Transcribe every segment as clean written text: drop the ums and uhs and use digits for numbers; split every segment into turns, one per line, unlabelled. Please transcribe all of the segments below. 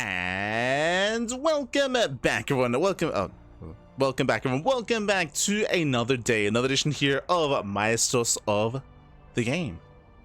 And welcome back, everyone. Welcome back, everyone. Welcome back to another day, another edition here of Maestros of the game.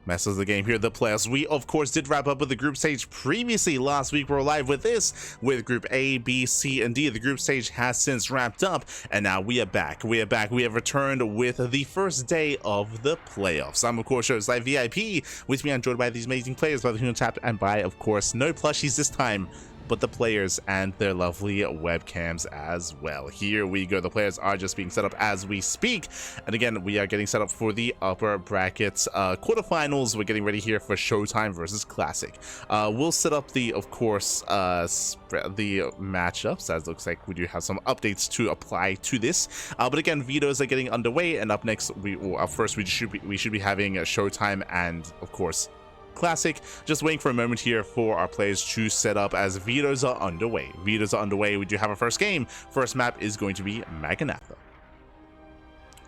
Maestros of the game here, the playoffs. We, of course, did wrap up with the group stage previously. Last week, we were live with this, with Group A, B, C, and D. The group stage has since wrapped up, and now we are back. We have returned with the first day of the playoffs. I'm, of course, ShoWTimE VIP, with me I'm joined by these amazing players, by the Human Tap, and by, of course, no plushies this time, but the players and their lovely webcams as well. Here we go. The players are just being set up as we speak. And again, we are getting set up for the upper brackets quarterfinals. We're getting ready here for ShoWTimE versus Classic. We'll set up the, of course, the matchups, as it looks like we do have some updates to apply to this. But again, vetoes are getting underway, and up next, first we should be having ShoWTimE and, of course, Classic. Just waiting for a moment here for our players to set up as vetoes are underway. Vetoes are underway. We do have our first game. First map is going to be Maganatha.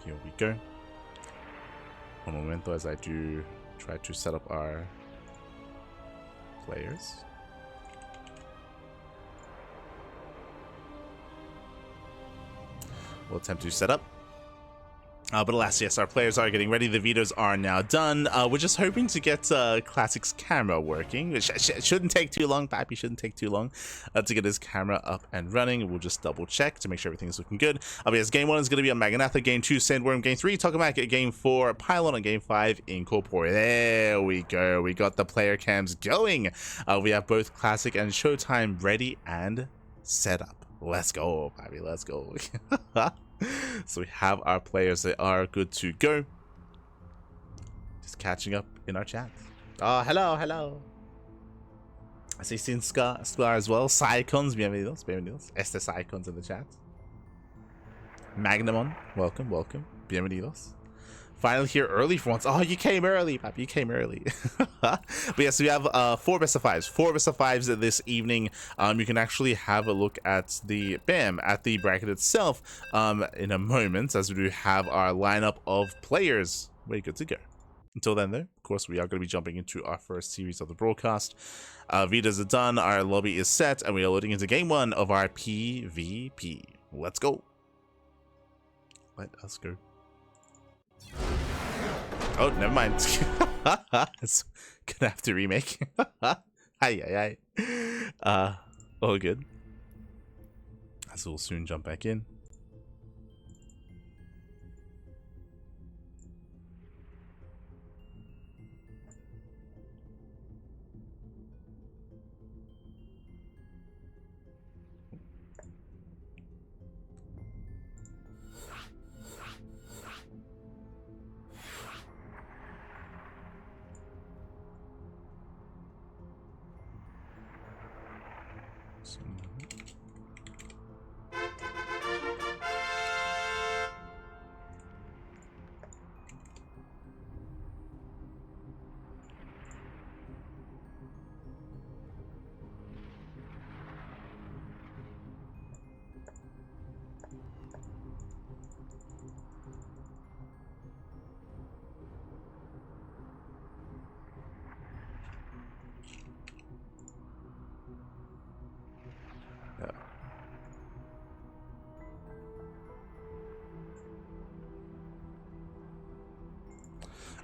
Here we go. One momento as I do try to set up our players. We'll attempt to set up. But alas, yes, our players are getting ready. The vetoes are now done. We're just hoping to get Classic's camera working. It shouldn't take too long. Pappy shouldn't take too long to get his camera up and running. We'll just double check to make sure everything's looking good. But yes, game 1 is going to be on Maganatha. Game 2, Sandworm. Game 3, Tokamak. Game 4, Pylon. And Game 5, Incorpore. There we go. We got the player cams going. We have both Classic and ShoWTimE ready and set up. Let's go, Pappy. Let's go. So we have our players that are good to go. Just catching up in our chat. Oh, hello. I see Sin Scar as well. Psycons, bienvenidos. Este Psycons in the chat. Magnamon, welcome. Bienvenidos. Finally here early for once. Oh, you came early, Papi. You came early. But yes, we have 4 best of 5s. 4 best of 5s this evening. You can actually have a look at the bracket itself in a moment, as we do have our lineup of players. We're good to go. Until then, though, of course, we are going to be jumping into our first series of the broadcast. Vitas are done. Our lobby is set, and we are loading into game 1 of our PvP. Let's go. Let us go. Oh, never mind. It's gonna have to remake. Hi. All good. As we'll soon jump back in.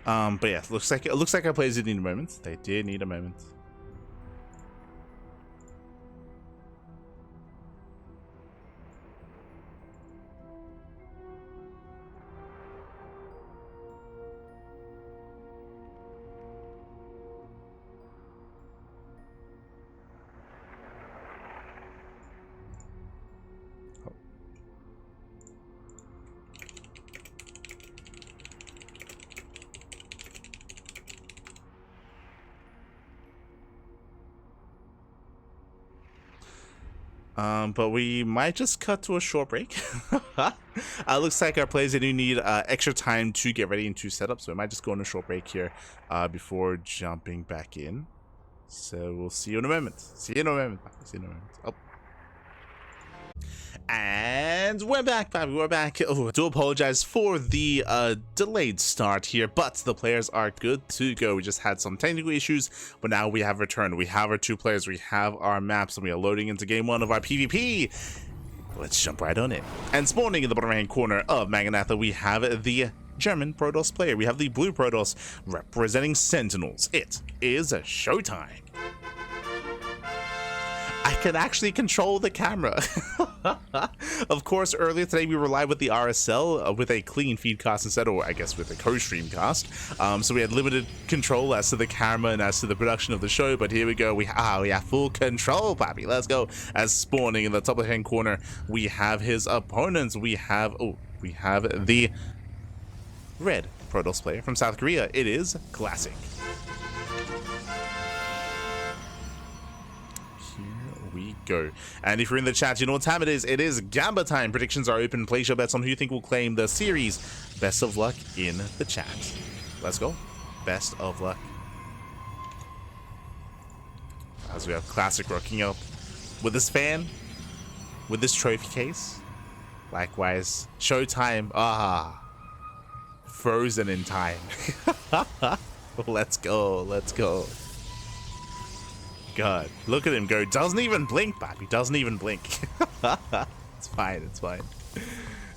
But yeah, it looks like our players did need a moment. They did need a moment. But we might just cut to a short break. Looks like our players, they do need extra time to get ready and to set up, so we might just go on a short break here before jumping back in. So we'll see you in a moment. Oh. And we're back, baby. We're back. Oh, I do apologize for the delayed start here, but the players are good to go. We just had some technical issues, but now we have returned. We have our 2 players, we have our maps, and we are loading into game 1 of our PvP. Let's jump right on it. And spawning in the bottom right hand corner of Maganatha, we have the German Protoss player. We have the blue Protoss representing Sentinels. It is ShoWTimE. I can actually control the camera. Of course, earlier today we were live with the RSL with a clean feed cast instead, or I guess with a co-stream cast. So we had limited control as to the camera and as to the production of the show, but here we go. We have full control, papi. Let's go. As spawning in the top left-hand corner, we have his opponents. We have the red Protoss player from South Korea. It is Classic. Go. And if you're in the chat, you know what time it is. It is Gamba time. Predictions are open. Place your bets on who you think will claim the series. Best of luck in the chat. Let's go. Best of luck. As we have Classic rocking up with this fan, with this trophy case. Likewise, ShoWTimE. Frozen in time. Let's go. Let's go. God, look at him go. Doesn't even blink, Bobby. Doesn't even blink. It's fine. It's fine.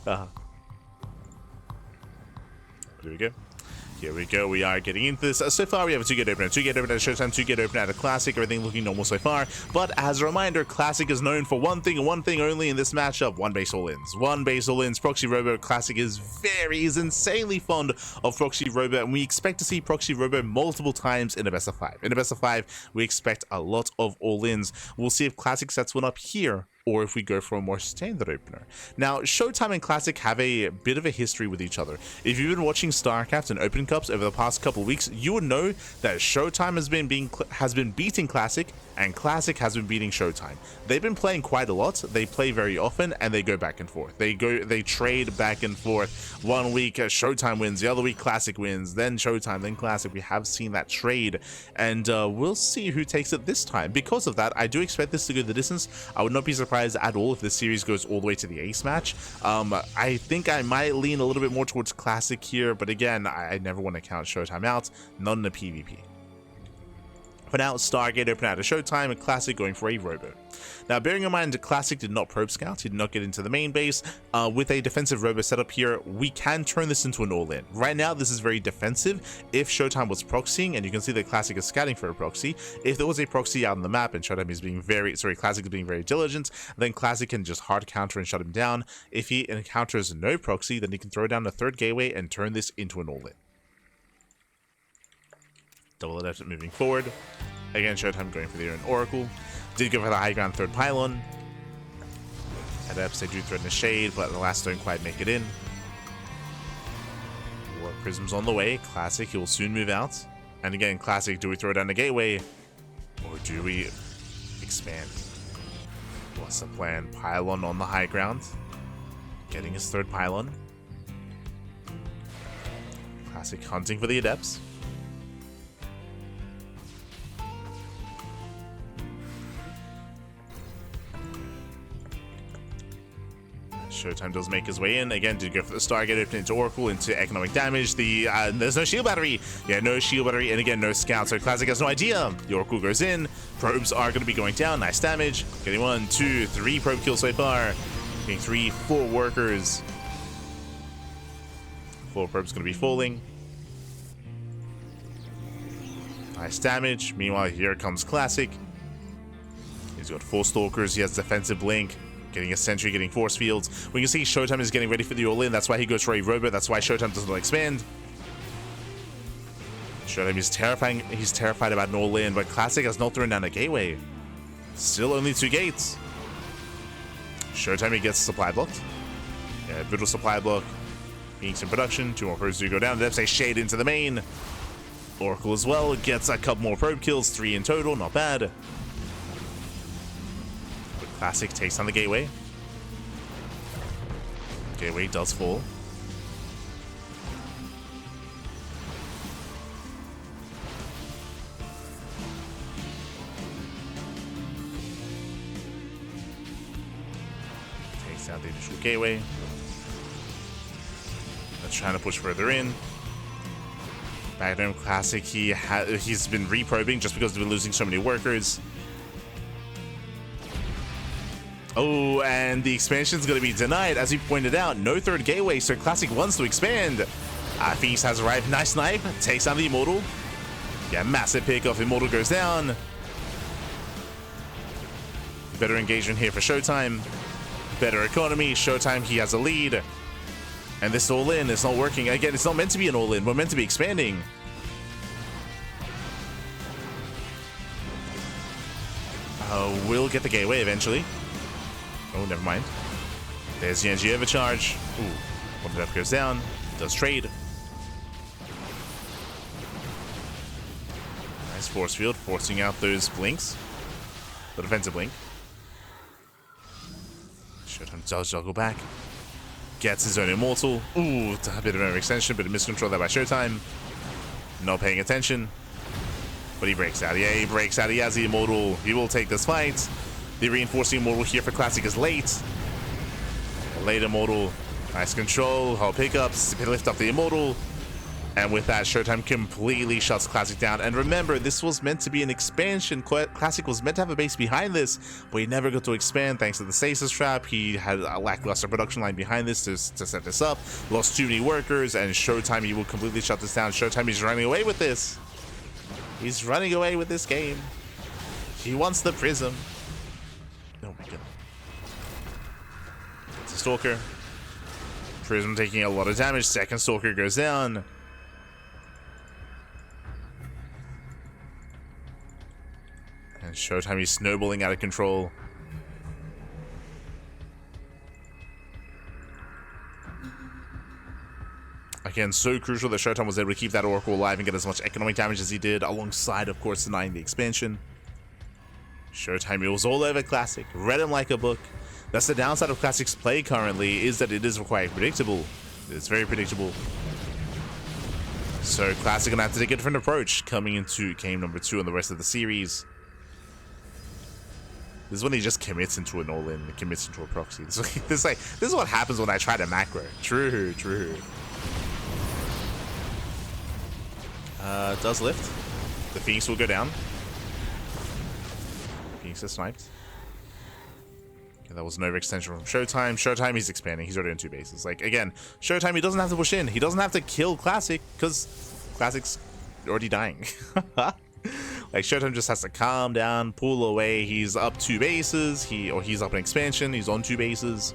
Here we go. Here we go. We are getting into this. So far, we have a 2-gate opener. 2-gate opener at ShoWTimE, 2-gate opener at a Classic. Everything looking normal so far. But as a reminder, Classic is known for one thing and one thing only in this matchup. 1 base all-ins. 1 base all-ins. Proxy Robo. Classic is insanely fond of Proxy Robo, and we expect to see Proxy Robo multiple times in a best of 5. In a best of 5, we expect a lot of all-ins. We'll see if Classic sets one up here, or if we go for a more standard opener. Now, ShoWTimE and Classic have a bit of a history with each other. If you've been watching StarCraft and Open Cups over the past couple of weeks, you would know that ShoWTimE has been beating Classic, and Classic has been beating ShoWTimE. They've been playing quite a lot. They play very often, and they go back and forth. They trade back and forth. One week ShoWTimE wins, the other week Classic wins, then ShoWTimE, then Classic. We have seen that trade, and we'll see who takes it this time. Because of that, I do expect this to go the distance. I would not be surprised at all if this series goes all the way to the ace match. I think I might lean a little bit more towards Classic here, but again, I never want to count ShoWTimE out, not in a PvP. For now, Stargate open out of ShoWTimE and Classic going for a Robo. Now, bearing in mind, Classic did not probe scout, he did not get into the main base. With a defensive Robo setup here, we can turn this into an all-in. Right now, this is very defensive. If ShoWTimE was proxying, and you can see that Classic is scouting for a proxy, if there was a proxy out on the map and ShoWTimE is being Classic is being very diligent, then Classic can just hard counter and shut him down. If he encounters no proxy, then he can throw down a 3rd gateway and turn this into an all-in. Double left moving forward. Again, ShoWTimE going for the own Oracle. Did go for the high ground 3rd pylon. Adepts, they do threaten the shade, but the last don't quite make it in. War Prism's on the way. Classic, he will soon move out. And again, Classic, do we throw down the gateway? Or do we expand? What's the plan? Pylon on the high ground. Getting his 3rd pylon. Classic hunting for the Adepts. ShoWTimE does make his way in. Again, did go for the Stargate, open into Oracle, into economic damage. There's no shield battery. Yeah, no shield battery, and again, no scout. So Classic has no idea. The Oracle goes in. Probes are going to be going down. Nice damage. Getting 1, 2, 3 probe kills so far. Getting 3, 4 workers. 4 probes going to be falling. Nice damage. Meanwhile, here comes Classic. He's got 4 Stalkers. He has defensive blink. Getting a sentry, getting force fields. We can see ShoWTimE is getting ready for the all-in. That's why he goes for a Robo. That's why ShoWTimE does not expand. ShoWTimE is terrifying. He's terrified about an all-in, but Classic has not thrown down a gateway. Still only 2 gates. ShoWTimE, he gets supply blocked. Yeah, brutal supply block. Phoenix in production. 2 more probes do go down. That's a shade into the main. Oracle as well. Gets a couple more probe kills. 3 in total. Not bad. Classic takes on the gateway. Gateway does fall. Takes out the initial gateway. They're trying to push further in. Magnum Classic, he's been reprobing just because they've been losing so many workers. Oh, and the expansion's going to be denied. As we pointed out, no third gateway, so Classic wants to expand. Feast has arrived. Nice knife. Takes out the Immortal. Yeah, massive pickoff. Immortal goes down. Better engagement here for ShoWTimE. Better economy. ShoWTimE, he has a lead. And this all-in is not working. Again, it's not meant to be an all-in. We're meant to be expanding. We'll get the gateway eventually. Oh, never mind. There's the energy overcharge. Ooh, one of that goes down. Does trade. Nice force field, forcing out those blinks. The defensive blink. ShoWTimE does juggle back. Gets his own Immortal. Ooh, a bit of an extension, but a miscontrol there by ShoWTimE. Not paying attention. But he breaks out. Yeah, he breaks out. He has the Immortal. He will take this fight. The reinforcing Immortal here for Classic is late. Late Immortal. Nice control. Hold pickups. Lift up the Immortal. And with that, ShoWTimE completely shuts Classic down. And remember, this was meant to be an expansion. Classic was meant to have a base behind this, but he never got to expand thanks to the stasis trap. He had a lackluster production line behind this to set this up. Lost too many workers, and ShoWTimE, he will completely shut this down. ShoWTimE is running away with this. He's running away with this game. He wants the Prism. Oh my god. It's a Stalker. Prism taking a lot of damage. Second Stalker goes down. And ShoWTimE is snowballing out of control. Again, so crucial that ShoWTimE was able to keep that Oracle alive and get as much economic damage as he did, alongside, of course, denying the expansion. ShoWTimE was all over Classic, read him like a book. That's the downside of Classic's play currently, is that it is quite predictable. It's very predictable. So Classic gonna have to take a different approach coming into game number 2 and the rest of the series. This is when he just commits into an all-in, commits into a proxy. This is what happens when I try to macro. True. Does lift. The Phoenix will go down. Phoenix is sniped. Okay, that was an overextension from ShoWTimE. ShoWTimE, he's expanding. He's already on 2 bases. Like, again, ShoWTimE, he doesn't have to push in. He doesn't have to kill Classic, because Classic's already dying. Like, ShoWTimE just has to calm down, pull away. He's up 2 bases. He's up an expansion. He's on 2 bases.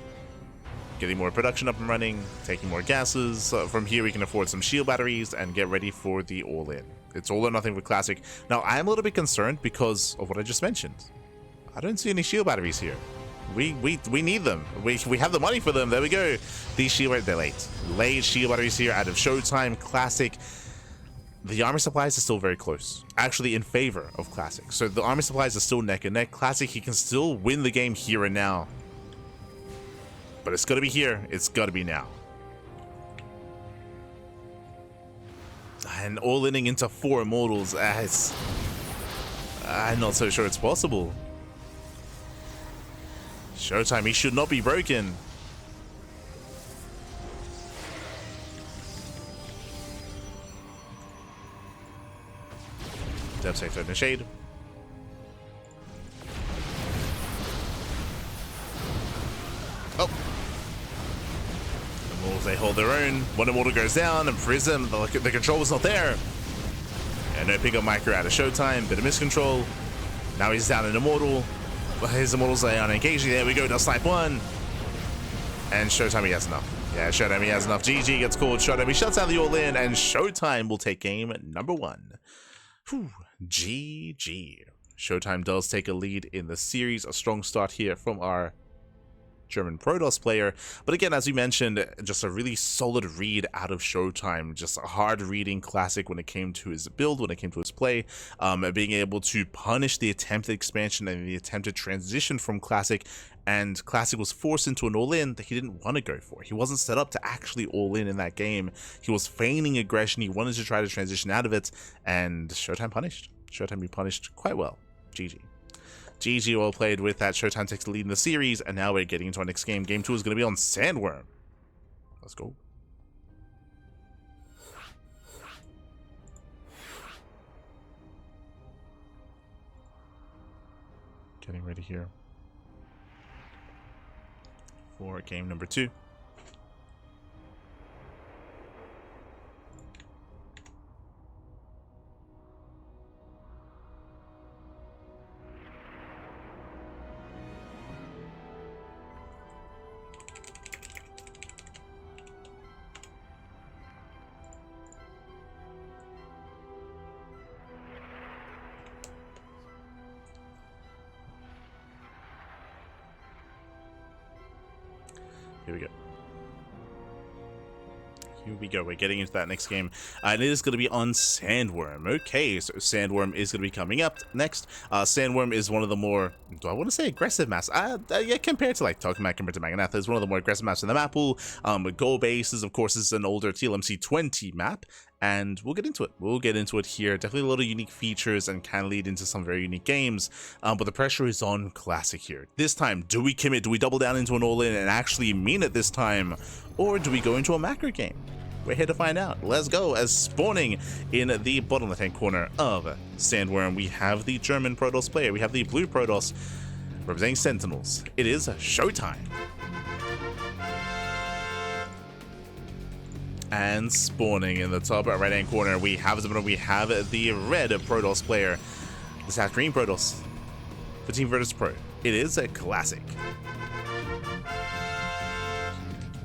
Getting more production up and running, taking more gases. From here, we can afford some shield batteries and get ready for the all-in. It's all or nothing with Classic. Now, I'm a little bit concerned because of what I just mentioned. I don't see any shield batteries here. We need them. We have the money for them. There we go. These shield batteries, they're late. Late shield batteries here out of ShoWTimE. Classic. The army supplies are still very close, actually in favor of Classic. So the army supplies are still neck and neck. Classic, he can still win the game here and now. But it's got to be here. It's got to be now. And all-inning into 4 Immortals. I'm not so sure it's possible. ShoWTimE, he should not be broken. Depth safe in the shade. Oh. Immortals, they hold their own. One Immortal goes down, and Prism, the control was not there. And no pick up micro out of ShoWTimE, bit of miscontrol. Now he's down an Immortal. His Immortals are unengaged. There we go, does snipe 1. And ShoWTimE, he has enough. Yeah, ShoWTimE, he has enough. GG gets called. ShoWTimE shuts out the all-in, and ShoWTimE will take game number 1. Whew. GG. ShoWTimE does take a lead in the series. A strong start here from our German Protoss player. But again, as we mentioned, just a really solid read out of ShoWTimE. Just a hard reading Classic when it came to his build, when it came to his play. Being able to punish the attempted expansion and the attempted transition from Classic. And Classic was forced into an all-in that he didn't want to go for. He wasn't set up to actually all-in in that game. He was feigning aggression. He wanted to try to transition out of it. And ShoWTimE punished. ShoWTimE punished quite well. GG. GG, well played with that. ShoWTimE takes the lead in the series, and now we're getting into our next game. Game 2 is going to be on Sandworm. Let's go. Getting ready here for game number 2. Here we go. Here we go. We're getting into that next game. And it is going to be on Sandworm. Okay, so Sandworm is going to be coming up next. Sandworm is one of the more, do I want to say aggressive maps? Yeah, compared to like Tokamak, compared to Magnatha, is one of the more aggressive maps in the map pool. Goal Base is, of course, is an older TLMC 20 map. And we'll get into it. We'll get into it here. Definitely a lot of unique features and can lead into some very unique games. But the pressure is on Classic here. This time, do we commit? Do we double down into an all-in and actually mean it this time? Or do we go into a macro game? We're here to find out. Let's go. As spawning in the bottom left-hand corner of Sandworm, we have the German Protoss player. We have the blue Protoss representing Sentinels. It is ShoWTimE. And spawning in the top right hand corner, we have the red Protoss player, the South Green Protoss, the Team Virtus Pro. It is a Classic. Here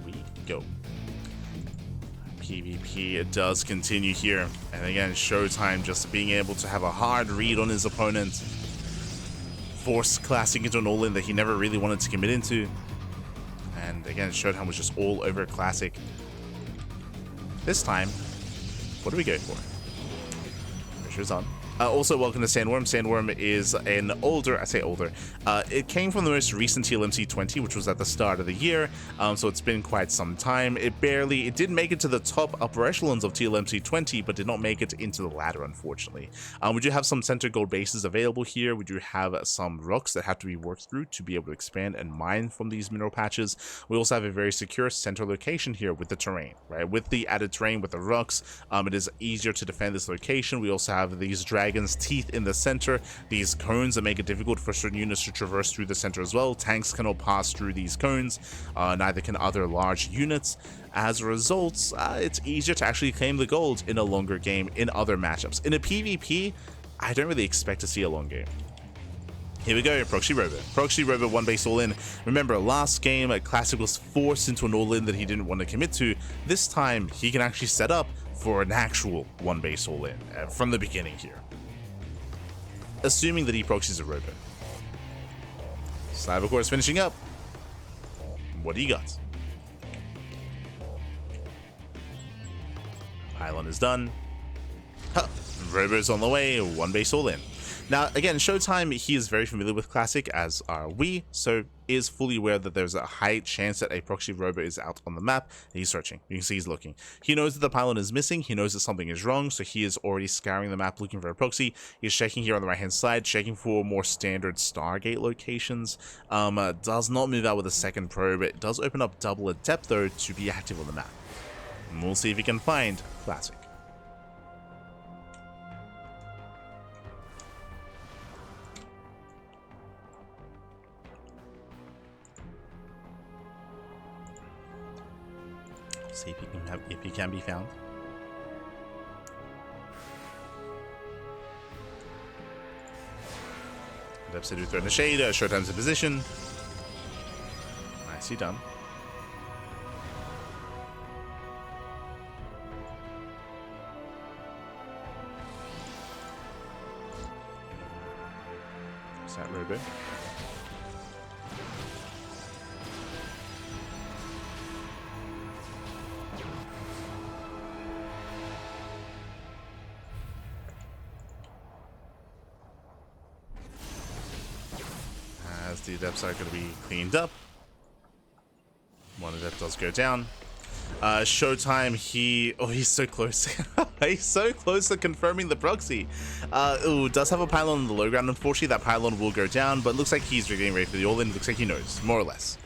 we go. PvP, it does continue here, and again, ShoWTimE just being able to have a hard read on his opponent, force Classic into an all-in that he never really wanted to commit into, and again, ShoWTimE was just all over Classic. This time, what do we go for? Pressure's on. Also, welcome to Sandworm. Sandworm is an older, I say older, it came from the most recent TLMC 20, which was at the start of the year, so it's been quite some time. It did make it to the top upper echelons of TLMC 20, but did not make it into the ladder, unfortunately. We do have some center gold bases available here. We do have some rocks that have to be worked through to be able to expand and mine from these mineral patches. We also have a very secure center location here with the terrain, right? With the added terrain, with the rocks, it is easier to defend this location. We also have these dragon's teeth in the center, these cones that make it difficult for certain units to traverse through the center as well. Tanks cannot pass through these cones, neither can other large units. As a result, it's easier to actually claim the gold in a longer game in other matchups. In a PvP, I don't really expect to see a long game. Here we go, Proxy Robo. Proxy Robo one base all in. Remember, last game, Classic was forced into an all in that he didn't want to commit to. This time, he can actually set up for an actual one base all in from the beginning here. Assuming that he proxies a Robo. Slab, of course, finishing up. What do you got? Pylon is done. Huh. Robo's on the way, one base all in. Now, again, ShoWTimE, he is very familiar with Classic, as are we, so is fully aware that there's a high chance that a proxy Robo is out on the map, and he's searching. You can see he's looking. He knows that the pylon is missing, he knows that something is wrong, so he is already scouring the map looking for a proxy. He's checking here on the right-hand side, checking for more standard Stargate locations. Does not move out with a second probe. It does open up double a depth, though, to be active on the map. And we'll see if he can find Classic. See if he can be found. Depth to throw in the shade. ShoWTimE's in position. Nicely done. Is that Robo? The depths are going to be cleaned up. One of the depths does go down. ShoWTimE, he's so close. He's so close to confirming the proxy. Does have a pylon on the low ground. Unfortunately, that pylon will go down, but looks like he's getting ready for the all-in. Looks like he knows, more or less.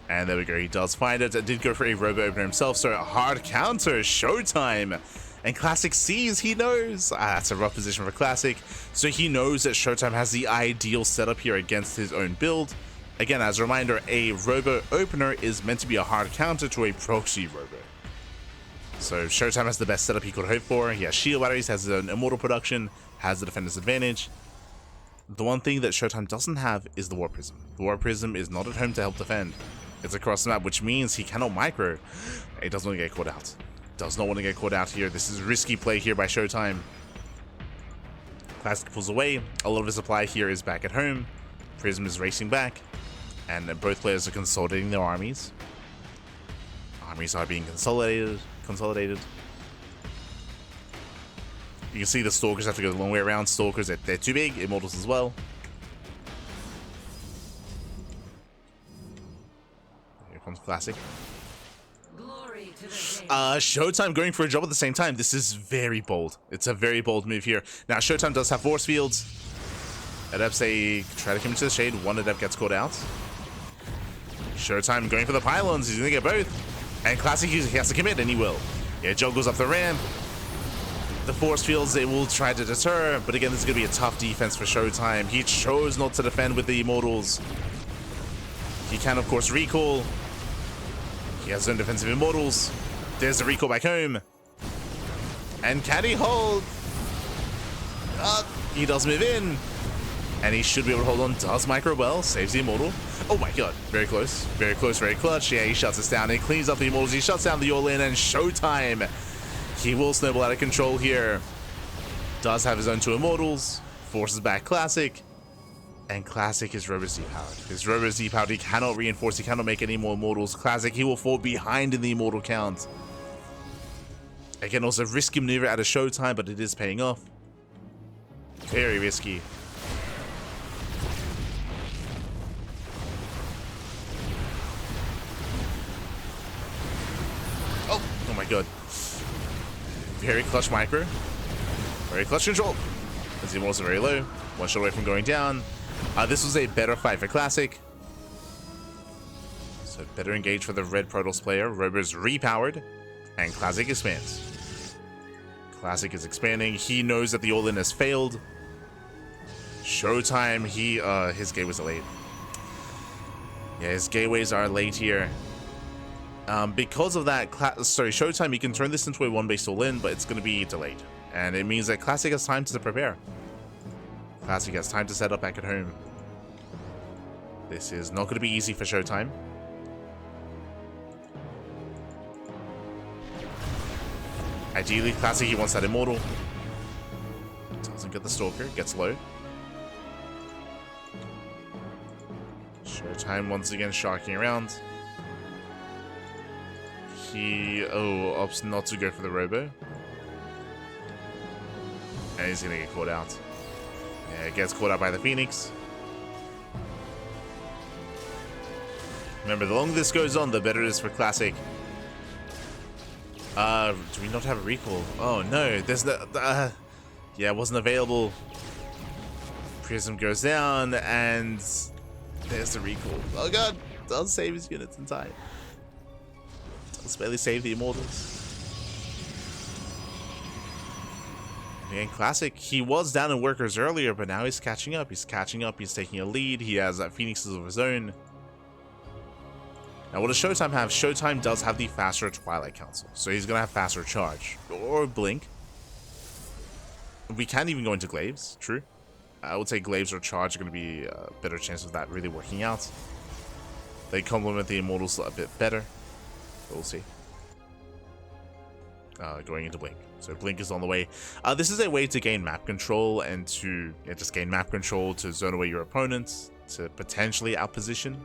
And there we go, he does find it. Did go for a robo opener himself, so a hard counter, ShoWTimE. And Classic sees, he knows. That's a rough position for Classic. So he knows that ShoWTimE has the ideal setup here against his own build. Again, as a reminder, a robo opener is meant to be a hard counter to a proxy robo. So ShoWTimE has the best setup he could hope for. He has shield batteries, has an immortal production, has the defender's advantage. The one thing that ShoWTimE doesn't have is the Warp Prism. The Warp Prism is not at home to help defend. It's across the map, which means he cannot micro. He doesn't want to get caught out. Does not want to get caught out here. This is risky play here by ShoWTimE. Classic pulls away. A lot of his supply here is back at home. Prism is racing back. And both players are consolidating their armies. Armies are being consolidated. You can see the Stalkers have to go the long way around. Stalkers, they're too big. Immortals as well. Here comes Classic. ShoWTimE going for a job at the same time. This is very bold. It's a very bold move here. Now, ShoWTimE does have force fields. Adepts, they try to come into the shade. One Adept gets caught out. ShoWTimE going for the pylons. He's going to get both. And Classic, he has to commit, and he will. Yeah, Jog goes up the ramp. The force fields, they will try to deter. But again, this is going to be a tough defense for ShoWTimE. He chose not to defend with the Immortals. He can, of course, recall. He has his own defensive Immortals. There's the recall back home. And can he hold? He does move in. And he should be able to hold on. Does micro well. Saves the Immortal. Oh my god. Very close. Very close. Very clutch. Yeah, he shuts us down. He cleans up the Immortals. He shuts down the all-in. And ShoWTimE. He will snowball out of control here. Does have his own two Immortals. Forces back Classic. And Classic is Robo's depowered. His Robo is depowered. He cannot reinforce. He cannot make any more Immortals. Classic, he will fall behind in the Immortal count. Again, also risky maneuver out of ShoWTimE, but it is paying off. Very risky. Oh my god. Very clutch micro. Very clutch control. As the Immortals are very low. One shot away from going down. This was a better fight for Classic. So better engage for the red Protoss player. Robo's repowered. And Classic expands. Classic is expanding. He knows that the all-in has failed. ShoWTimE, his gateways are late. Yeah, his gateways are late here. Because of that, ShoWTimE, he can turn this into a one-based all-in, but it's going to be delayed. And it means that Classic has time to prepare. Classic has time to set up back at home. This is not going to be easy for ShoWTimE. Ideally, Classic, he wants that Immortal. Doesn't get the Stalker, gets low. ShoWTimE once again sharking around. He opts not to go for the Robo. And he's gonna get caught out. Yeah, gets caught out by the Phoenix. Remember, the longer this goes on, the better it is for Classic. Do we not have a recall? Oh no, there's no. Yeah, it wasn't available. Prism goes down, and there's the recall. Oh god, does save his units in time. Does barely save the Immortals. And Classic, he was down in workers earlier, but now he's catching up. He's catching up. He's taking a lead. He has Phoenixes of his own. Now, what does ShoWTimE have? ShoWTimE does have the faster Twilight Council, so he's going to have faster charge. Or Blink. We can't even go into Glaives, true. I would say Glaives or Charge are going to be a better chance of that really working out. They complement the Immortals a bit better. But we'll see. Going into Blink. So Blink is on the way. This is a way to gain map control and to just gain map control to zone away your opponents, to potentially outposition.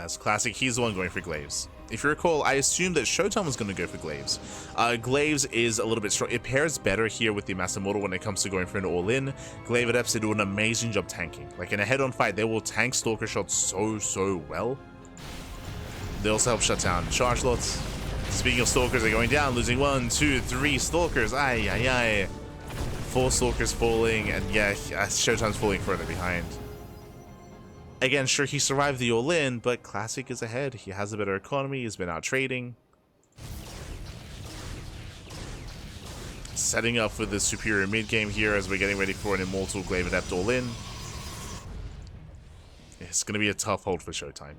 as Classic, he's the one going for Glaives. If you recall, I assumed that ShoWTimE was going to go for Glaives. Glaives is a little bit strong. It pairs better here with the Master Mortal when it comes to going for an all-in. Glaive Adepts, they do an amazing job tanking. Like in a head-on fight, they will tank Stalker shots so well. They also help shut down charge lots. Speaking of Stalkers, they're going down, losing 1, 2, 3 Stalkers. Aye. 4 Stalkers falling, and yeah, ShoWTimE's falling further behind. Again, sure, he survived the all-in, but Classic is ahead. He has a better economy. He's been out trading. Setting up for the superior mid-game here as we're getting ready for an Immortal Glaive Adept all-in. It's going to be a tough hold for ShoWTimE.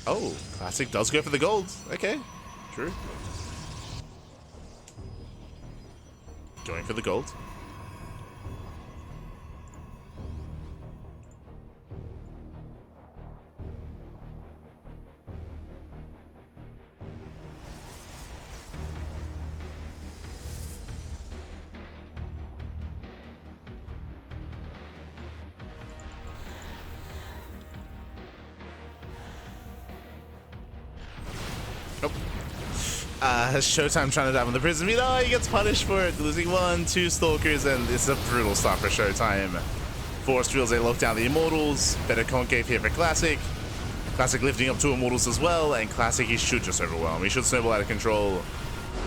Oh, Classic does go for the gold. Okay, true. Going for the gold. ShoWTimE trying to dive on the prison meat. Oh, he gets punished for it. Losing 1, 2 Stalkers, and it's a brutal start for ShoWTimE. Force Fields, they lock down the Immortals. Better concave here for Classic. Classic lifting up 2 Immortals as well, and Classic, he should just overwhelm. He should snowball out of control.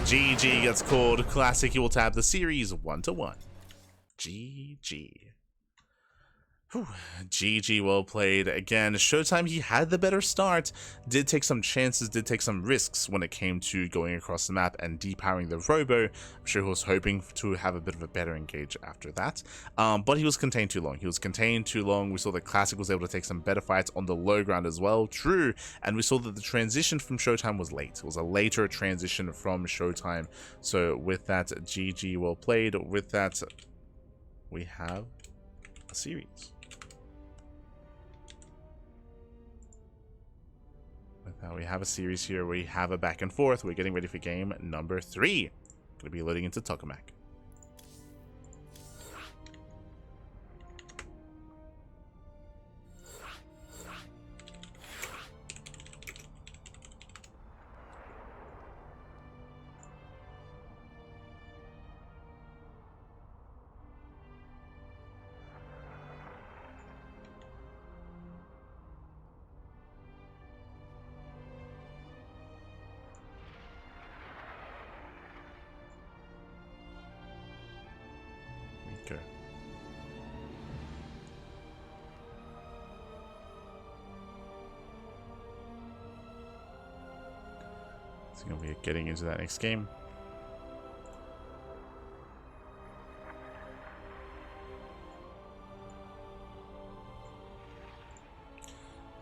GG gets called. Classic, he will tab the series 1-1. GG. Whew. GG, well played. Again, ShoWTimE, he had the better start, did take some chances, did take some risks when it came to going across the map and depowering the Robo. I'm sure he was hoping to have a bit of a better engage after that, but he was contained too long. We saw that Classic was able to take some better fights on the low ground as well, true, and we saw that the transition from ShoWTimE was late. It was a later transition from ShoWTimE, so with that, GG, well played. With that, we have a series. Now we have a series here. We have a back and forth. We're getting ready for game number 3. Going to be loading into Tokamak. Okay. So going to be getting into that next game.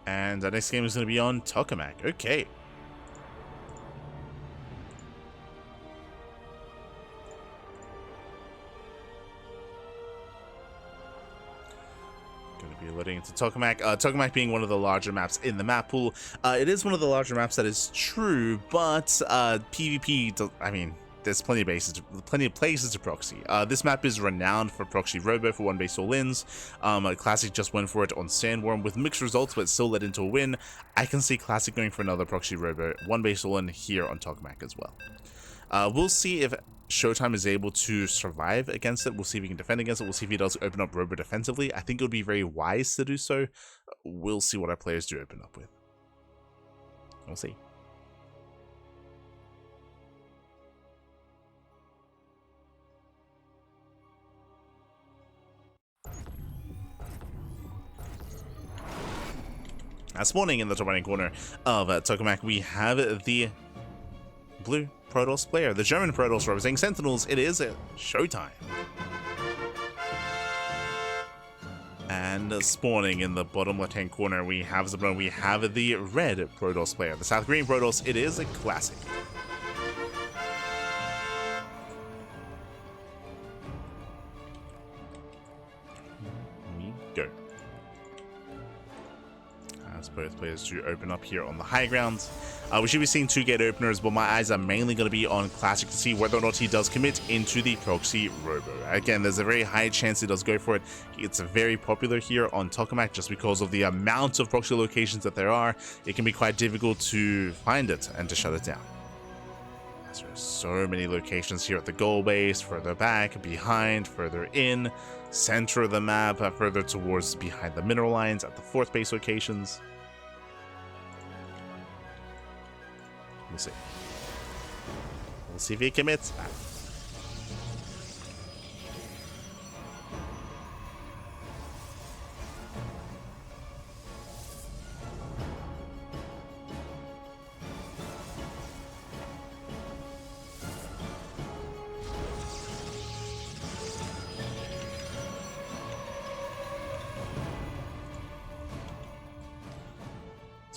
And the next game is going to be on Tokamak. Okay. Loading into Tokamak. Tokamak being one of the larger maps in the map pool. It is one of the larger maps, that is true, but PvP, I mean, there's plenty of places to proxy. This map is renowned for proxy Robo for 1-base all-ins. Classic just went for it on Sandworm with mixed results, but still led into a win. I can see Classic going for another proxy Robo 1-base all-in here on Tokamak as well. We'll see if ShoWTimE is able to survive against it. We'll see if he can defend against it. We'll see if he does open up Robo defensively. I think it would be very wise to do so. We'll see what our players do open up with. We'll see. This morning in the top right corner of Tokamak, we have the blue Protoss player, the German Protoss representing Sentinels. It is ShoWTimE. And spawning in the bottom left-hand corner, we have the red Protoss player, the South Green Protoss. It is a Classic. Here we go. As both players to open up here on the high ground. We should be seeing 2 gate openers, but my eyes are mainly going to be on Classic to see whether or not he does commit into the proxy robo. Again, there's a very high chance he does go for it. It's very popular here on Tokamak just because of the amount of proxy locations that there are. It can be quite difficult to find it and to shut it down. There are so many locations here at the goal base, further back, behind, further in, center of the map, further towards behind the mineral lines at the 4th base locations. We'll see. We'll see if he commits.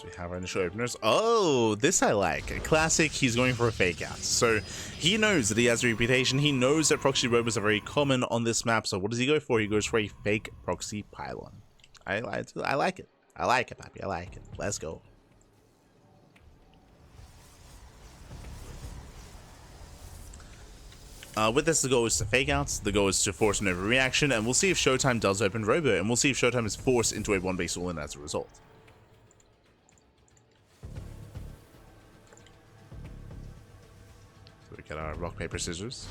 We have our initial openers. Oh, this I like. A Classic, he's going for a fake out. So he knows that he has a reputation. He knows that proxy robos are very common on this map. So what does he go for? He goes for a fake proxy pylon. I like it. I like it, Pappy. I like it. Let's go. With this, the goal is to fake outs. The goal is to force an overreaction. And we'll see if ShoWTimE does open robo. And we'll see if ShoWTimE is forced into a 1-base all-in as a result. Get our rock, paper, scissors.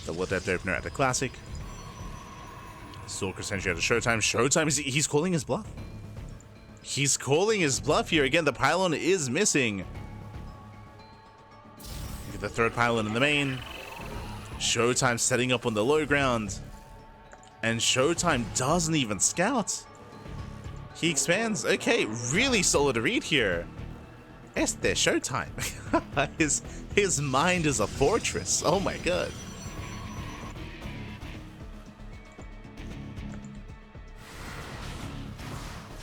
Double depth opener at the Classic. Stalker Sentry at a ShoWTimE. ShoWTimE, he's calling his bluff. He's calling his bluff here. Again, the pylon is missing. Get the 3rd pylon in the main. ShoWTimE setting up on the low ground. And ShoWTimE doesn't even scout. He expands. Okay, really solid read here. It's their ShoWTimE. his mind is a fortress. Oh my god.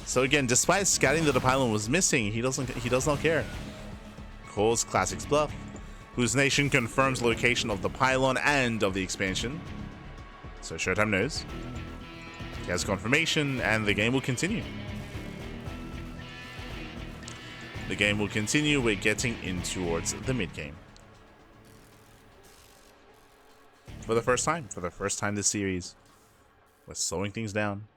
So again, despite scouting that the pylon was missing, he does not care. Calls Classic's bluff. Whose Nation confirms location of the pylon and of the expansion. So ShoWTimE knows. He has confirmation, and the game will continue. The game will continue. We're getting in towards the mid-game. For the first time this series, we're slowing things down.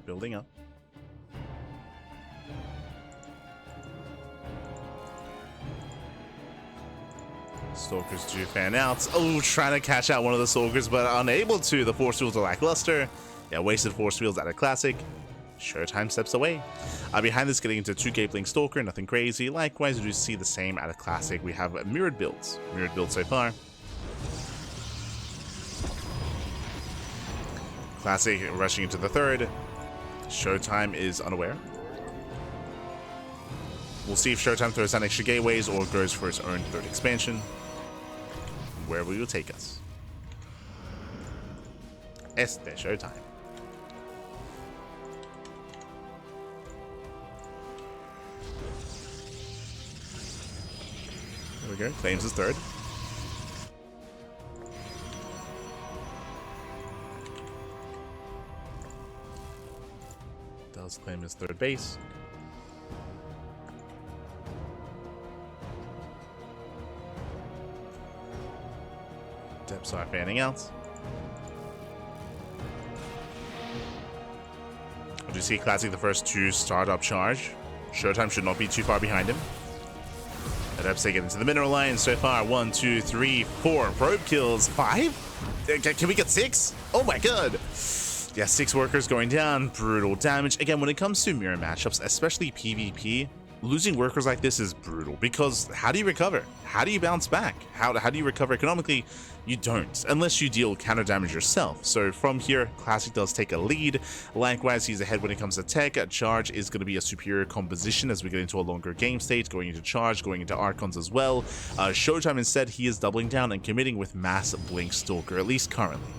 Building up. Stalkers do fan out. Oh, trying to catch out one of the Stalkers, but unable to. The force fields are lackluster. Yeah, wasted force fields at a Classic. ShoWTimE steps away. Behind this, getting into 2 Gapeling Stalker, nothing crazy. Likewise, we do see the same at a Classic. We have mirrored builds. Mirrored builds so far. Classic rushing into the 3rd. ShoWTimE is unaware. We'll see if ShoWTimE throws down extra gateways or goes for his own 3rd expansion. Where will you take us? Este ShoWTimE. There we go. Claims his 3rd. Does claim his 3rd base. Depths are fanning out. I do see Classic the first to start up charge. ShoWTimE should not be too far behind him. Depths they get into the mineral line so far. 1, 2, 3, 4 probe kills. 5? Can we get 6? Oh my god. Yeah, 6 workers going down, brutal damage. Again, when it comes to mirror matchups, especially PvP, losing workers like this is brutal because how do you recover? How do you bounce back? How do you recover economically? You don't, unless you deal counter damage yourself. So from here, Classic does take a lead. Likewise, he's ahead when it comes to tech. Charge is going to be a superior composition as we get into a longer game state, going into Charge, going into Archons as well. ShoWTimE instead, he is doubling down and committing with Mass Blink Stalker, at least currently.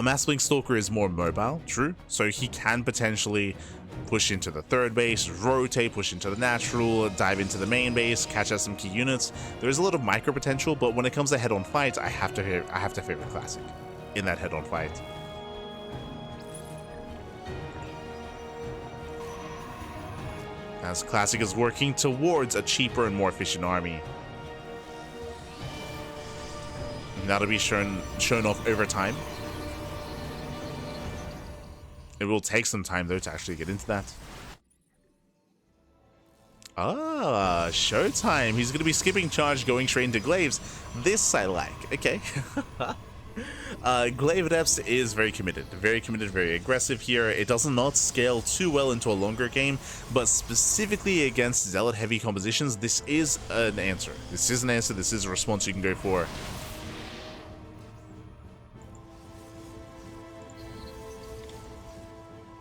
Mass Blink Stalker is more mobile, true, so he can potentially push into the third base, rotate, push into the natural, dive into the main base, catch out some key units. There's a lot of micro potential, but when it comes to head-on fights, I have to favor Classic in that head-on fight. As Classic is working towards a cheaper and more efficient army. That'll be shown off over time. It will take some time, though, to actually get into that. Ah, ShoWTimE. He's going to be skipping Charge, going straight into Glaives. This I like. Okay. Glaive Adepts is very committed, very aggressive here. It does not scale too well into a longer game, but specifically against Zealot-heavy compositions, this is an answer. This is a response you can go for.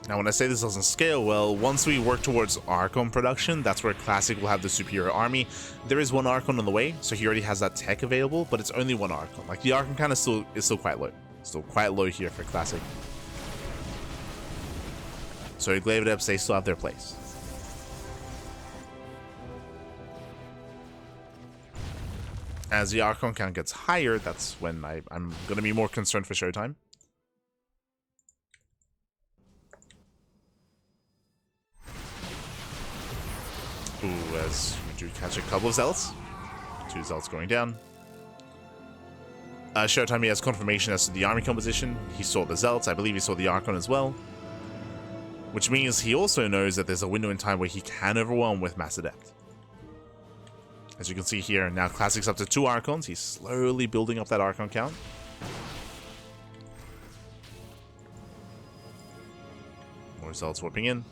Now, when I say this doesn't scale well, once we work towards Archon production, that's where Classic will have the superior army. There is one Archon on the way, so he already has that tech available, but it's only one Archon. Like, the Archon kind of is still quite low. Still quite low here for Classic. So Glaive Adepts, they still have their place. As the Archon count gets higher, that's when I'm going to be more concerned for ShoWTimE. Ooh, as we do catch a couple of Zealots. 2 Zealots going down. ShoWTimE has confirmation as to the army composition. He saw the Zealots. I believe he saw the Archon as well. Which means he also knows that there's a window in time where he can overwhelm with Mass Adept. As you can see here, now Classic's up to 2 Archons. He's slowly building up that Archon count. More Zealots warping in.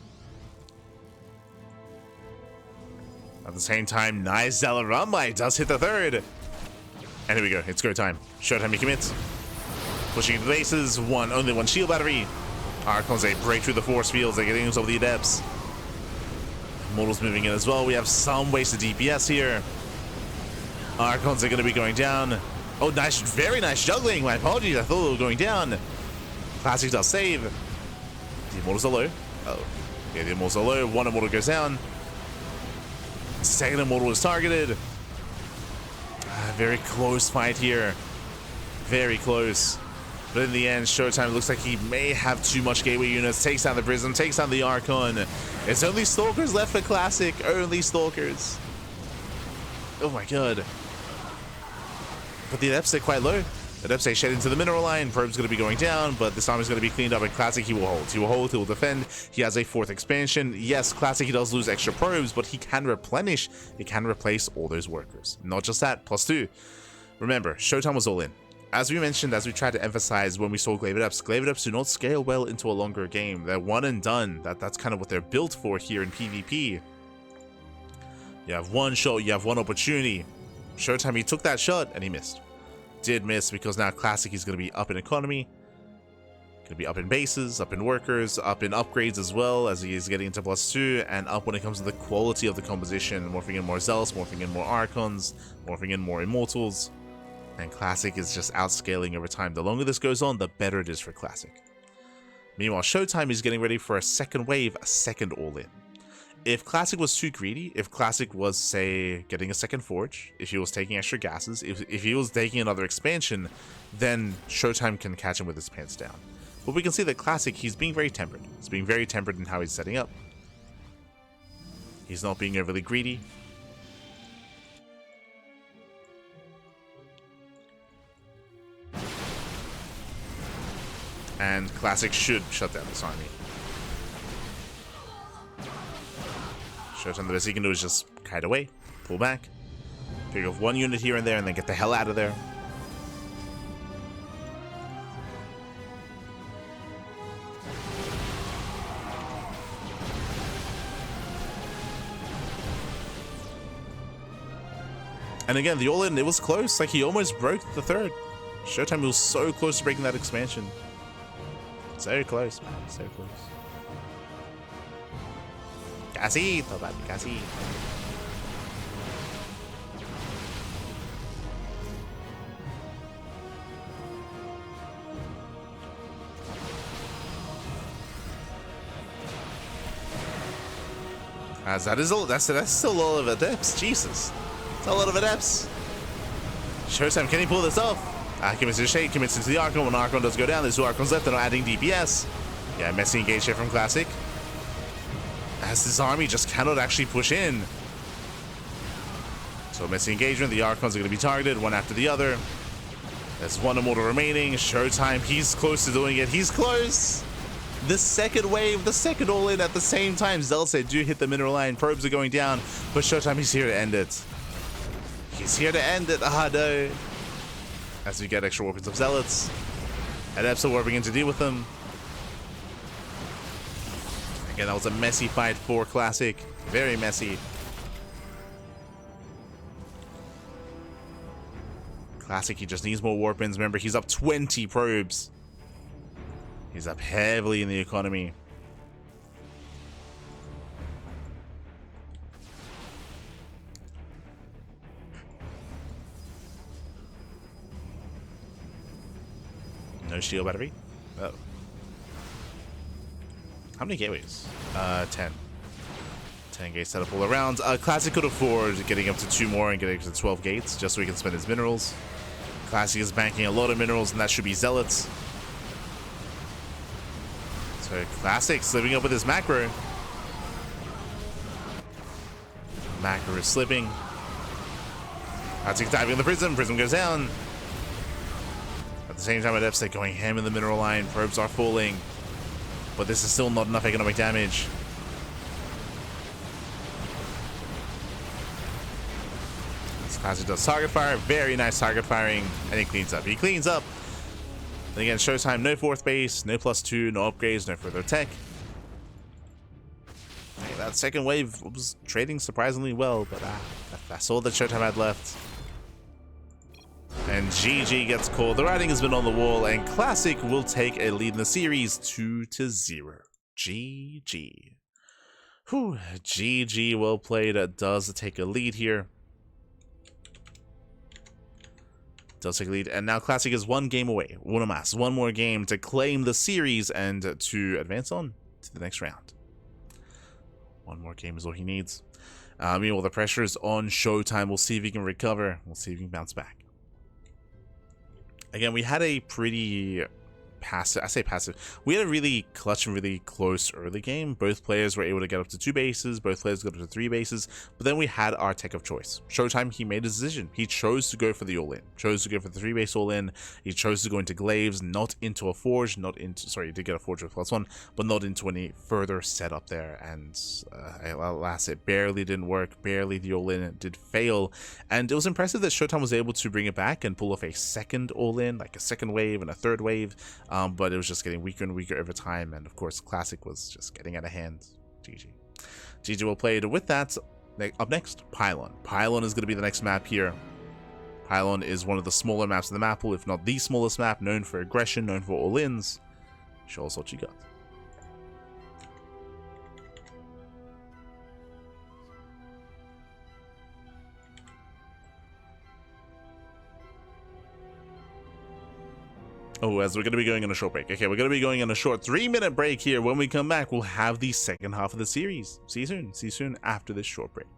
At the same time, nice Zealot run by, does hit the 3rd. And here we go, it's go time. ShoWTimE commits. Pushing into the bases, only one shield battery. Archons, they break through the force fields, they're getting into the Adepts. Mortals moving in as well, we have some wasted DPS here. Archons are going to be going down. Oh, nice, very nice juggling, my apologies, I thought they were going down. Classic does save. The Immortals are low. Oh, yeah, the Immortals are low, one Immortal goes down. Second Immortal is targeted. Very close fight here. Very close. But in the end, ShoWTimE looks like he may have too much gateway units. Takes down the Prism, takes down the Archon. It's only Stalkers left for Classic. Only Stalkers. Oh my god. But the Adepts are quite low. Adepts they shed into the mineral line. Probe's going to be going down, but this armor is going to be cleaned up. In Classic, he will hold. He will hold, he will defend. He has a 4th expansion. Yes, Classic, he does lose extra probes, but he can replenish. He can replace all those workers. Not just that, +2. Remember, ShoWTimE was all in. As we mentioned, as we tried to emphasize when we saw Glaive Adepts do not scale well into a longer game. They're one and done. That's kind of what they're built for here in PvP. You have one shot, you have one opportunity. ShoWTimE, he took that shot, and he missed. Did miss because now Classic is going to be up in economy, going to be up in bases, up in workers, up in upgrades as well as he is getting into +2, and up when it comes to the quality of the composition, morphing in more Zealots, morphing in more Archons, morphing in more Immortals, and Classic is just outscaling over time. The longer this goes on, the better it is for Classic. Meanwhile, ShoWTimE is getting ready for a second wave, a second all-in. If Classic was too greedy, if Classic was, say, getting a second Forge, if he was taking extra gases, if he was taking another expansion, then ShoWTimE can catch him with his pants down. But we can see that Classic, he's being very tempered. He's being very tempered in how he's setting up. He's not being overly greedy. And Classic should shut down this army. ShoWTimE, the best he can do is just kite away, pull back, pick off one unit here and there, and then get the hell out of there. And again, the all-in, it was close. Like, he almost broke the third. ShoWTimE was so close to breaking that expansion. So close, man. So close. Casi, casi. As that's still a lot of adepts. Jesus, it's a lot of adepts. ShoWTimE, can he pull this off? Commits to the Shade, commits into the Archon. When Archon does go down, there's 2 Archons left. They're not adding DPS. Yeah, messy engage here from Classic. As this army just cannot actually push in. So messy engagement. The Archons are going to be targeted one after the other. There's 1 immortal remaining. ShoWTimE, he's close to doing it. He's close. The second wave, the second all-in at the same time. Zealots, they do hit the mineral line. Probes are going down, but ShoWTimE, he's here to end it. He's here to end it. Ah, no. As we get extra weapons of Zealots. Adepts are warping in to deal with them. Again, that was a messy fight for Classic. Very messy. Classic, he just needs more warpins. Remember, he's up 20 probes. He's up heavily in the economy. No shield battery. Oh. How many gateways? 10. 10 gates set up all around. Classic could afford getting up to 2 more and getting up to 12 gates just so he can spend his minerals. Classic is banking a lot of minerals, and that should be Zealots. So Classic slipping up with his macro. Macro is slipping. Classic diving in the prism. Prism goes down. At the same time, Adepts are going ham in the mineral line. Probes are falling. But this is still not enough economic damage. Classic does target fire. Very nice target firing. And he cleans up. He cleans up. And again, ShoWTimE, no 4th base, no +2, no upgrades, no further tech. Hey, that second wave was trading surprisingly well, but that's all that ShoWTimE had left. And GG gets called. The writing has been on the wall, and Classic will take a lead in the series 2-0. GG. Whew, GG, well played. Does take a lead here. Does take a lead, and now Classic is 1 game away. One more game to claim the series and to advance on to the next round. 1 more game is all he needs. Meanwhile, the pressure is on ShoWTimE. We'll see if he can recover. We'll see if he can bounce back. Again, we had a pretty passive, I say passive, we had a really clutch and really close early game. Both players were able to get up to 2 bases, both players got up to 3 bases, but then we had our tech of choice. ShoWTimE, he made a decision. He chose to go for the all-in, chose to go for the 3-base all-in. He chose to go into glaives, not into a forge, not into, sorry, he did get a forge with +1, but not into any further setup there, and alas, it barely didn't work, barely the all-in did fail, and it was impressive that ShoWTimE was able to bring it back and pull off a second all-in, like a second wave and a third wave. But it was just getting weaker and weaker over time, and of course Classic was just getting out of hand. GG. GG well played. With that, up next, Pylon. Pylon is going to be the next map here. Pylon is one of the smaller maps in the map pool, if not the smallest map, known for aggression, known for all-ins. Show us what you got. Oh, as we're going to be going on a short break. Okay, we're going to be going on a short 3-minute break here. When we come back, we'll have the second half of the series. See you soon. See you soon after this short break.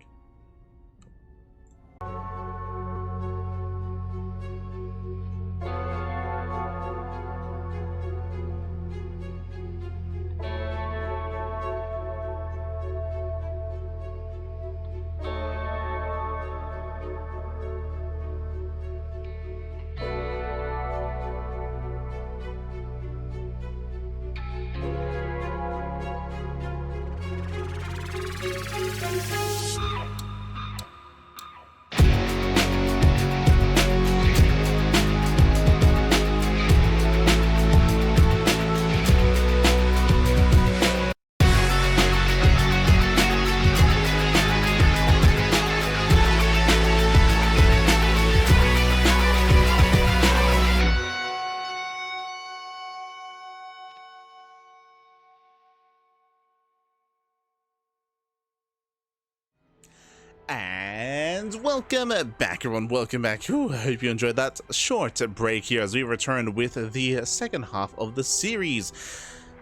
And welcome back, everyone. Welcome back. I hope you enjoyed that short break here as we return with the second half of the series.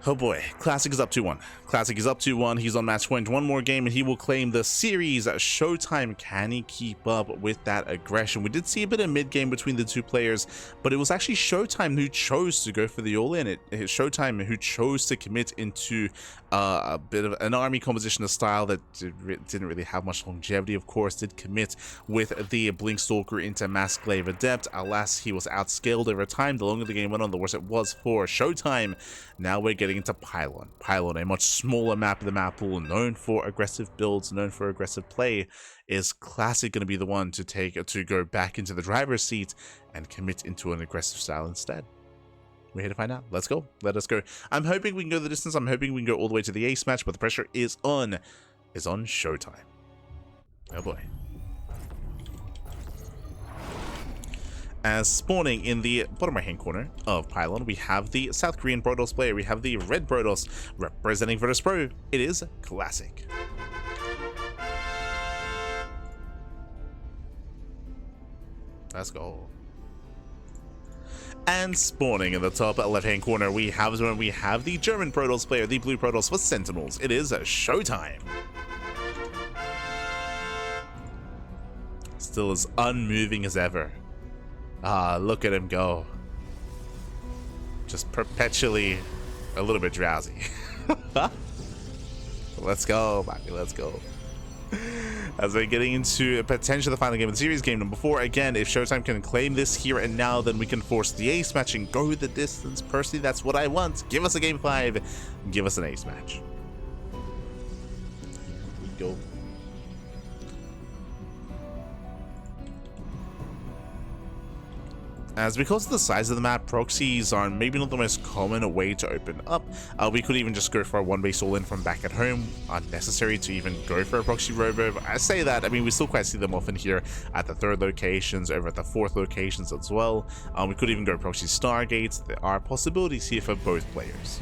Oh boy, Classic is up 2-1. Classic is up 2-1. He's on match point. One more game and he will claim the series. ShoWTimE, can he keep up with that aggression? We did see a bit of mid-game between the two players, but it was actually ShoWTimE who chose to go for the all-in. It's ShoWTimE who chose to commit into a bit of an army composition, a style that didn't really have much longevity. Of course, did commit with the Blink Stalker into Massglaive Adept. Alas, he was outscaled over time. The longer the game went on, the worse it was for ShoWTimE. Now we're getting into Pylon. Pylon, a much smaller map of the map pool, known for aggressive builds, known for aggressive play. Is Classic going to be the one to go back into the driver's seat and commit into an aggressive style instead? We're here to find out. Let's go. Let us go. I'm hoping we can go the distance. I'm hoping we can go all the way to the ace match, but the pressure is on ShoWTimE. Oh boy. As spawning in the bottom right hand corner of Pylon, we have the South Korean Protoss player. We have the red Protoss representing Virtus Pro. It is Classic. Let's go. And spawning in the top left hand corner, we have the German Protoss player, the blue Protoss for Sentinels. It is ShoWTimE. Still as unmoving as ever. Ah, look at him go. Just perpetually a little bit drowsy. Let's go, baby, let's go. As we're getting into potentially the final game of the series, game number 4. Again, if ShoWTimE can claim this here and now, then we can force the ace match and go the distance. Personally, that's what I want. Give us a game 5. Give us an ace match. Here we go. As because of the size of the map, proxies are maybe not the most common way to open up. We could even just go for a one-base all-in from back at home. Unnecessary to even go for a proxy robo. But I say that, I mean, we still quite see them often here at the 3rd locations, over at the 4th locations as well. We could even go proxy Stargates. There are possibilities here for both players.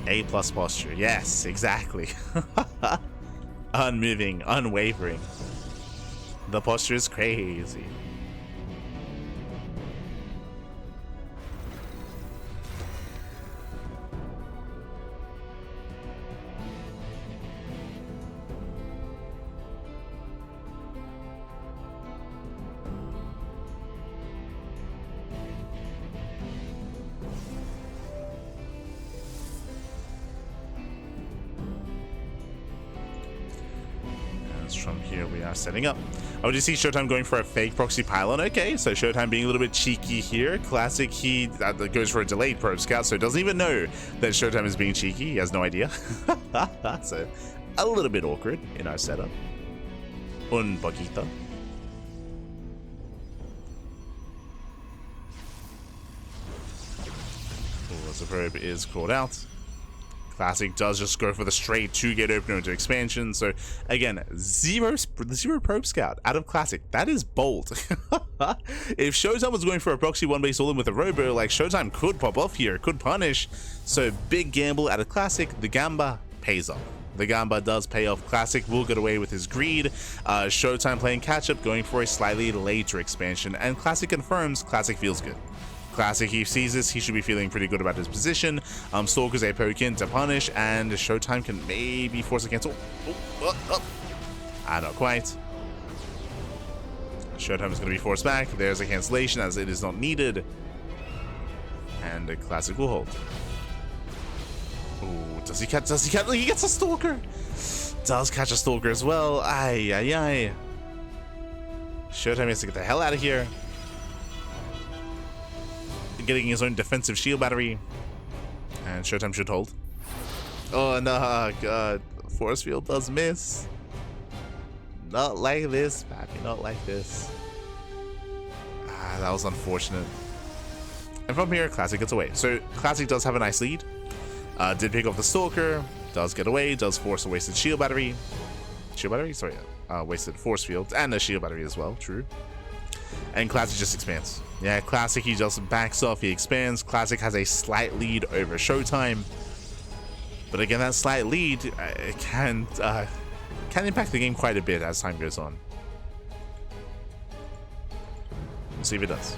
A+ posture, yes, exactly. Unmoving, unwavering. The posture is crazy. From here we are setting up. Oh, did you see ShoWTimE going for a fake proxy Pylon? Okay, so ShoWTimE being a little bit cheeky here. Classic, he goes for a delayed probe scout, so doesn't even know that ShoWTimE is being cheeky. He has no idea. So a little bit awkward in our setup. Un poquito. Oh, as the probe is called out. Classic does just go for the straight 2-gate opener into expansion. So again, zero probe scout out of Classic. That is bold. If ShoWTimE was going for a proxy one-base all-in with a robo, like ShoWTimE could pop off here, could punish. So big gamble out of Classic. The Gamba pays off. The Gamba does pay off. Classic will get away with his greed. ShoWTimE playing catch-up, going for a slightly later expansion. And Classic confirms Classic feels good. Classic, he sees this, he should be feeling pretty good about his position. Stalker's a poke in to punish, and ShoWTimE can maybe force a cancel. Not quite. ShoWTimE is going to be forced back. There's a cancellation as it is not needed. And Classic will hold. Ooh, does he catch? He gets a Stalker! Does catch a Stalker as well. Ay, ay, ay. ShoWTimE has to get the hell out of here. Getting his own defensive shield battery, and ShoWTimE should hold. Oh no, god, force field does miss. Not like this, papi, not like this. That was unfortunate. And from here, Classic gets away. So Classic does have a nice lead. Did pick off the Stalker, does get away, does force a wasted shield battery. Wasted force field, and a shield battery as well, true. and Classic just expands. Yeah, Classic, he just backs off, he expands. Classic has a slight lead over ShoWTimE. But again, that slight lead can impact the game quite a bit as time goes on. We'll see if it does.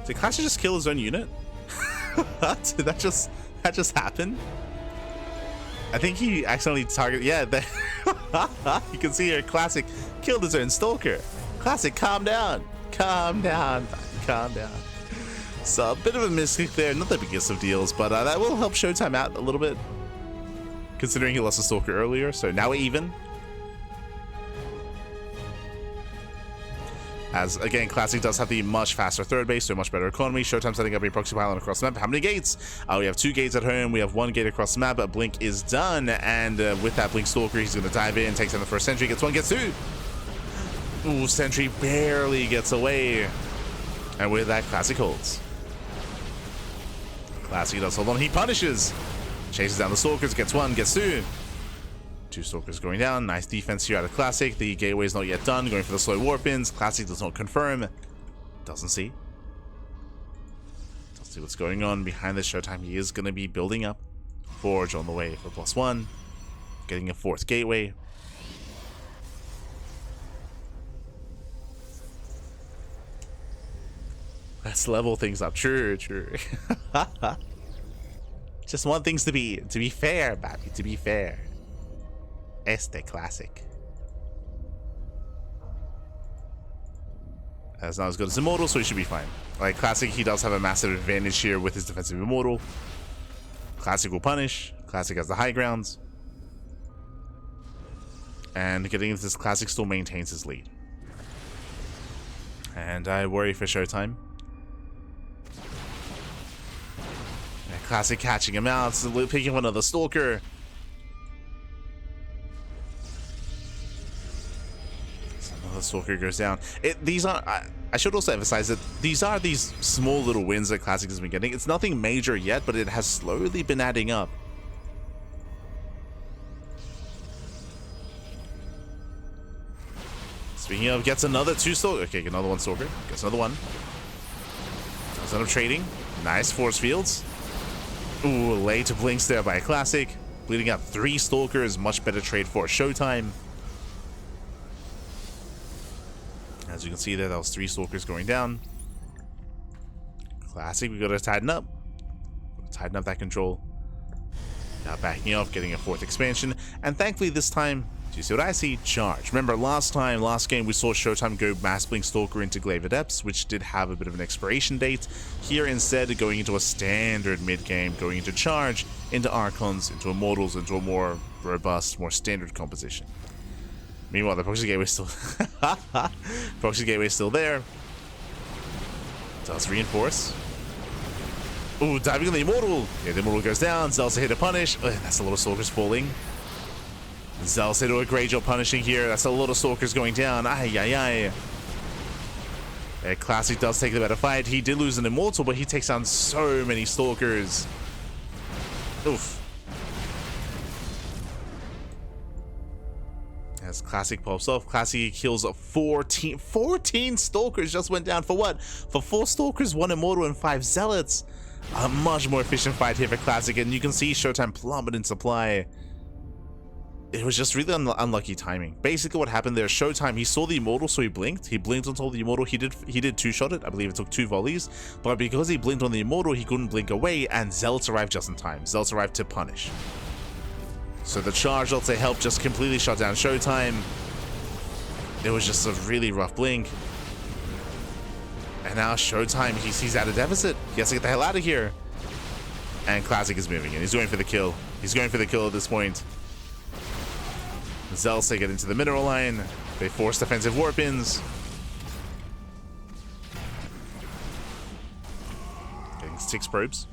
Did Classic just kill his own unit? Did that just happen? I think he accidentally targeted. Yeah, you can see here, Classic killed his own Stalker. Classic, calm down, calm down, calm down. So a bit of a misclick there, not the biggest of deals, but that will help ShoWTimE out a little bit, considering he lost a Stalker earlier. So now we're even. As, again, Classic does have the much faster third base, so much better economy. ShoWTimE setting up a proxy pylon across the map. How many gates? We have 2 gates at home. We have 1 gate across the map, but Blink is done. And with that Blink Stalker, he's going to dive in, takes down the first sentry, gets 1, gets 2. Ooh, sentry barely gets away. And with that, Classic holds. Classic does hold on. He punishes. Chases down the Stalkers, gets 1, gets 2. 2 Stalkers going down. Nice defense here out of Classic. The gateway is not yet done. Going for the slow warp-ins. Classic does not confirm. Doesn't see. Doesn't see what's going on. Behind this ShoWTimE, he is going to be building up. Forge on the way for +1. Getting a 4th gateway. Let's level things up. True, true. Just want things to be fair, Babby. To be fair. Este Classic. That's not as good as Immortal, so he should be fine. Like Classic, he does have a massive advantage here with his defensive Immortal. Classic will punish. Classic has the high grounds. And getting into this, Classic still maintains his lead. And I worry for ShoWTimE. And Classic catching him out, so picking up another Stalker. The Stalker goes down. These are, I should also emphasize that these are these small little wins that Classic has been getting. It's nothing major yet, but it has slowly been adding up. Speaking of, gets another 2 Stalker. Okay, another 1 Stalker. Gets another 1. Does end up trading. Nice force fields. Ooh, late blinks there by Classic. Bleeding out 3 Stalkers. Much better trade for ShoWTimE. As you can see there, that was 3 Stalkers going down. Classic, we gotta tighten up. Tighten up that control. Now backing off, getting a 4th expansion. And thankfully this time, do you see what I see? Charge. Remember last game, we saw ShoWTimE go Mass Blink Stalker into Glaive Adepts, which did have a bit of an expiration date. Here instead, going into a standard mid-game, going into Charge, into Archons, into Immortals, into a more robust, more standard composition. Meanwhile, the proxy gateway is still proxy gateway is still there. Does reinforce. Ooh, diving on the Immortal. Yeah, the Immortal goes down. Zelsa hit to punish. That's a lot of Stalkers falling. Zelsa do a great job punishing here. That's a lot of Stalkers going down. Ay, ay, ay. Classic does take the better fight. He did lose an Immortal, but he takes down so many Stalkers. Oof. As Classic pops off, Classic kills 14 Stalkers just went down for what? For 4 Stalkers, 1 Immortal, and 5 Zealots. A much more efficient fight here for Classic, and you can see ShoWTimE plummet in supply. It was just really unlucky timing. Basically what happened there, ShoWTimE, he saw the Immortal, so he blinked. He blinked until the Immortal, he did 2-shot it. I believe it took 2 volleys. But because he blinked on the Immortal, he couldn't blink away, and Zealots arrived just in time. Zealots arrived to punish. So the charge, let's say, helped just completely shut down ShoWTimE. It was just a really rough blink. And now ShoWTimE, he's at a deficit. He has to get the hell out of here. And Classic is moving in. He's going for the kill. He's going for the kill at this point. Zelsa get into the mineral line. They force defensive warp-ins. Getting 6 probes.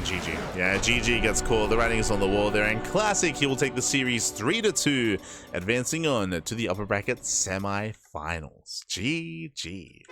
GG. Yeah, GG gets called. The writing is on the wall there. And Classic, he will take the series 3-2, advancing on to the upper bracket semi-finals. GG.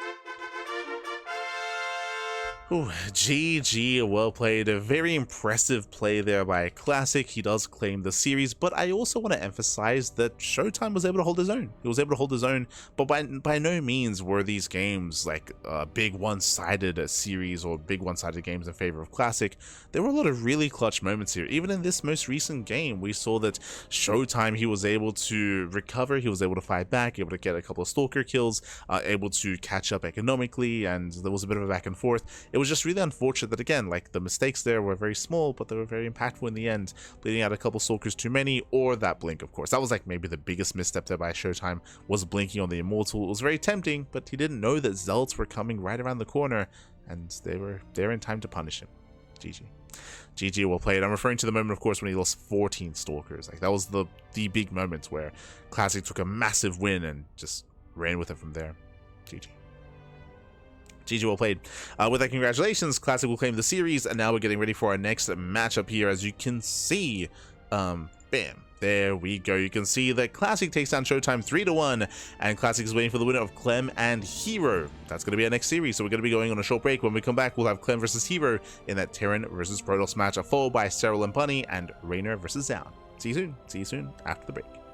Ooh, GG, well played. A very impressive play there by Classic. He does claim the series, but I also want to emphasize that ShoWTimE was able to hold his own. He was able to hold his own, but by no means were these games like big one-sided series or big one-sided games in favor of Classic. There were a lot of really clutch moments here. Even in this most recent game, we saw that ShoWTimE, he was able to recover, he was able to fight back, able to get a couple of stalker kills, able to catch up economically, and there was a bit of a back and forth. It was just really unfortunate that, again, like, the mistakes there were very small, but they were very impactful in the end, bleeding out a couple stalkers too many, or that blink, of course. That was like maybe the biggest misstep there by ShoWTimE, was blinking on the Immortal. It was very tempting, but he didn't know that Zelts were coming right around the corner, and they were there in time to punish him. GG. GG, well played. I'm referring to the moment, of course, when he lost 14 stalkers. Like, that was the big moment where Classic took a massive win and just ran with it from there. GG. GG, well played. With that, congratulations. Classic will claim the series, and now we're getting ready for our next matchup here. As you can see, bam, there we go. You can see that Classic takes down ShoWTimE 3-1, and Classic is waiting for the winner of Clem and Hero. That's going to be our next series, so we're going to be going on a short break. When we come back, we'll have Clem versus Hero in that Terran versus Protoss matchup, followed by Cyril and Bunny and Raynor versus Zaun. See you soon. See you soon after the break.